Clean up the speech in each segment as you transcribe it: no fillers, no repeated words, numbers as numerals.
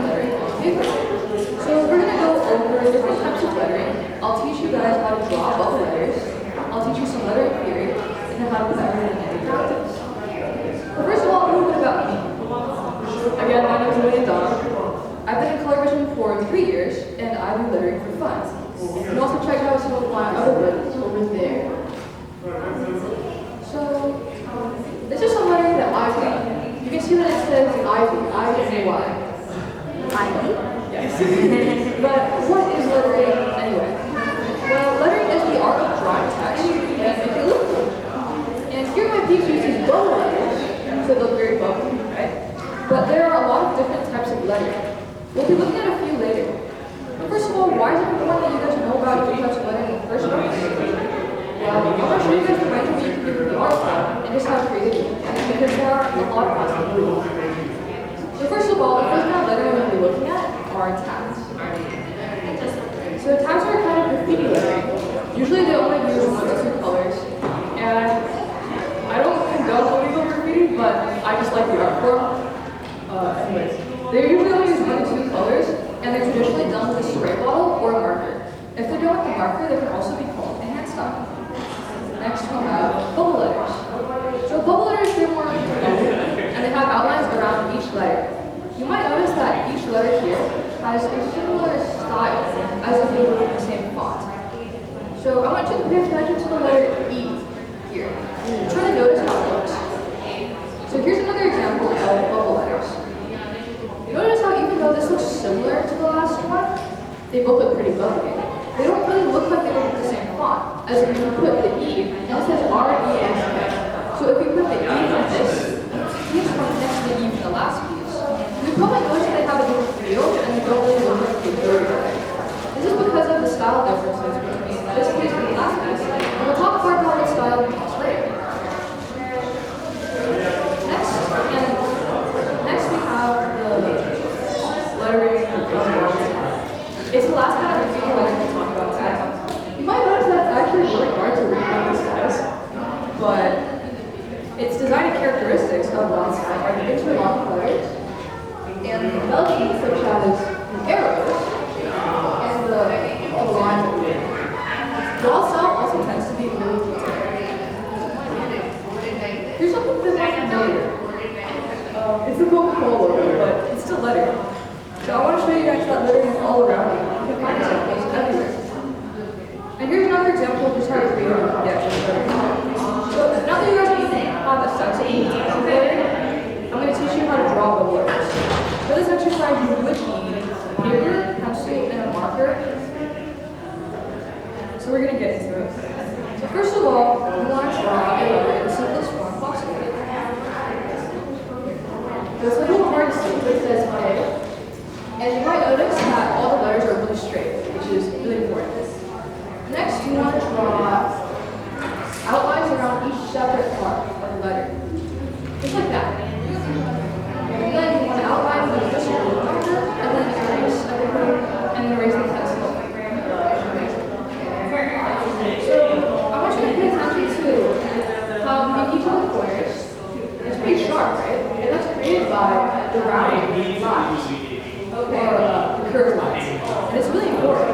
lettering on paper. So we're going to go over different types of lettering. I'll teach you guys how to draw bubble letters. I'll teach you some lettering theory, and then how to put everything into practice. But first of all, a little bit about me. Again, my name is Lilian. I've been in ColorVision for 3 years, and I do lettering for fun. You can also check out some of my other books over there. So, this is some lettering that I do. You can see that it says I-V-I-N-A-Y. I-V? Yes. But what is lettering anyway? Well, lettering is the art of drawing text and make it look cool. And here my peeps use these bubble letters, so they look very bubbly, right? But there are a lot of different types of lettering. We'll be looking at a few later. But first of all, why is it important that you guys know about different types of lettering in the first place? Well, I'm going to show you guys the range of you can do with the art club and just how creative you can, because there are a lot of possibilities. So first of all, the first kind of lettering we'll be looking at are tags. So tags are kind of graffiti lettering. Usually they only use 1 to 2 colors, and I don't condone illegal graffiti, but I just like the art form. Anyways, they usually only use 1 to 2 colors, and they're traditionally done with a spray bottle or a marker. If they're done with a marker, they can also be called a hand style. Next we have bubble letters. So bubble letters, they're more open, and they have outlines around each letter. You might notice that each letter here has a similar style as if they were in the same font. So I want you to pay attention to the letter E here. Try to notice how it looks. So here's another example of bubble letters. You notice how even though this looks similar to the last one, they both look pretty bubbly. They don't really look like they look the same font, as if you put the E, and it says R-E-S-K. So if you put the E from this, it's from next to the E from the last piece. You probably notice that they have a different feel, and they don't really look like they do together. This is because of the style differences between this piece and the last piece, and we'll talk more about the style difference later. Next we have the lettering. It's the last kind of graffiti lettering we'll talk about today. You might notice that it's actually really hard to read on these guys, but its design characteristics of one style are the interlocking letters and the elements such as the arrows and the lines of it. The wall style also tends to be really detailed. Here's something that might be familiar. It's a Coca-Cola logo, but it's still lettering. So I want to show you guys that lettering is all around you. You can find examples everywhere. And here's another example of just how creative you can get with lettering. So now that you guys have a sense of lettering, I'm going to teach you how to draw bubble letters. For this exercise, you would need paper, pencil, and a marker. So we're going to get into it. So first of all, we want to draw a letter in the simplest form possible. So it's a little hard to see, but it says A. And you might notice that all the letters are really straight, which is really important. Next, you want to draw outlines around each separate part of the letter. Just like that. And then you want to outline with just a little marker, and then erase everything, and then erase the pencil. So I want you to pay attention to how in each of the corners, it's pretty sharp, right? And that's created by the rounding lines. Or the curved lines. And it's really important.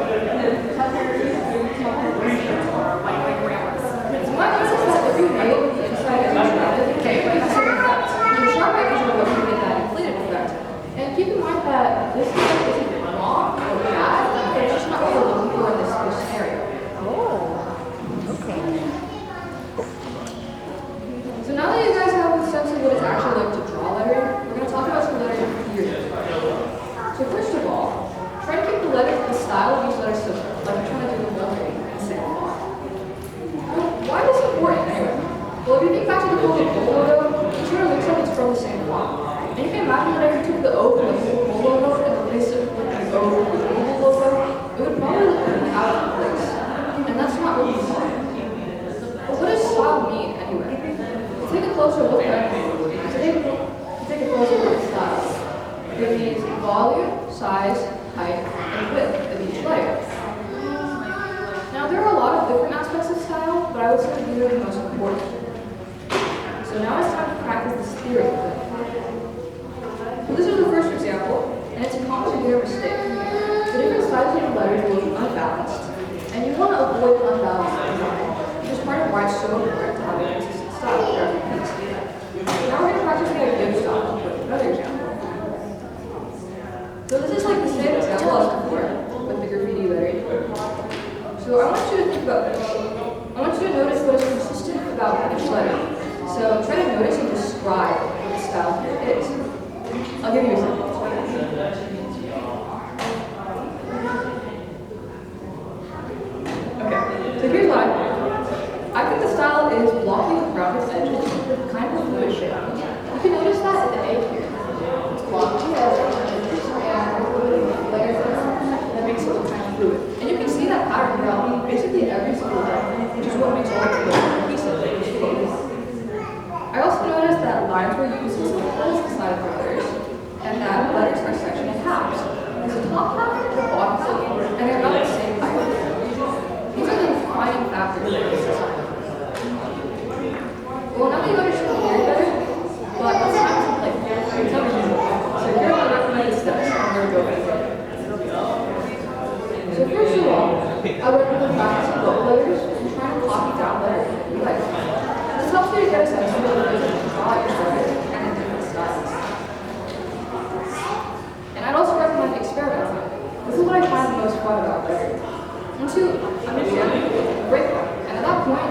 So my message is that if you nail the inside of the rounded, you can get a certain effect. The sharp edges are what you get that inflated effect. And keep in mind that this isn't wrong or bad, but it's just not what we're looking for in this scenario. Oh, okay. So now that you guys have a sense of what it's actually like to draw lettering, we're going to talk about some lettering theory. So first of all, try to keep the letter, the style of each letter simple, like you're trying to do the whole thing in the same font. Why is this important anyway? Well, if you think back to the Coca-Cola logo, it sort of looks like it's from the same font. And you can imagine that if you took the O from the Coca-Cola logo and replaced it with the O from the Google logo, it would probably look really out of place. And that's not what we want. But what does style mean anyway? Take a closer look at it. Take a closer look at style. It means volume, size, height, and width of each letter. Now there are a lot of different aspects of style, but I would say these are the most important. So now it's time to practice this theory. So this is the first example, and it's a common balanced. And you want to avoid unbalanced design, which is part of why it's so important to have a consistent style throughout your piece. Now we're going to practice the idea of style with another example. So this is like the same example as before with the graffiti lettering. So I want you to think about this. I want you to notice what is consistent about each letter. So try to notice and describe what the style here is. I'll give you a example. Okay, so here's what I think. I think the style is blocky with rounded edges with kind of a fluid shape. You can notice that in the A here. It's blocky as edges and a little bit of layers that makes it look kind of fluid. And you can see that pattern throughout basically every single line, which is what makes all the cohesive. I also noticed that lines were used as holes inside of the letters, and that letters are sectioned in halves. There's a top half and a bottom half, and they're about the same height. These are the defining factors of this design. Well, now that you understand the theory better, but it's time to play. Tell me more. So here are my recommended steps. I'm going to go ahead. So first of all, I would recommend practicing both letters and trying to copy down letters that you like. This helps you to get a sense of the ways you draw your letters and in different styles. And I'd also recommend experimenting. This is what I find the most fun about lettering. Once you understand it, break them. And at that point,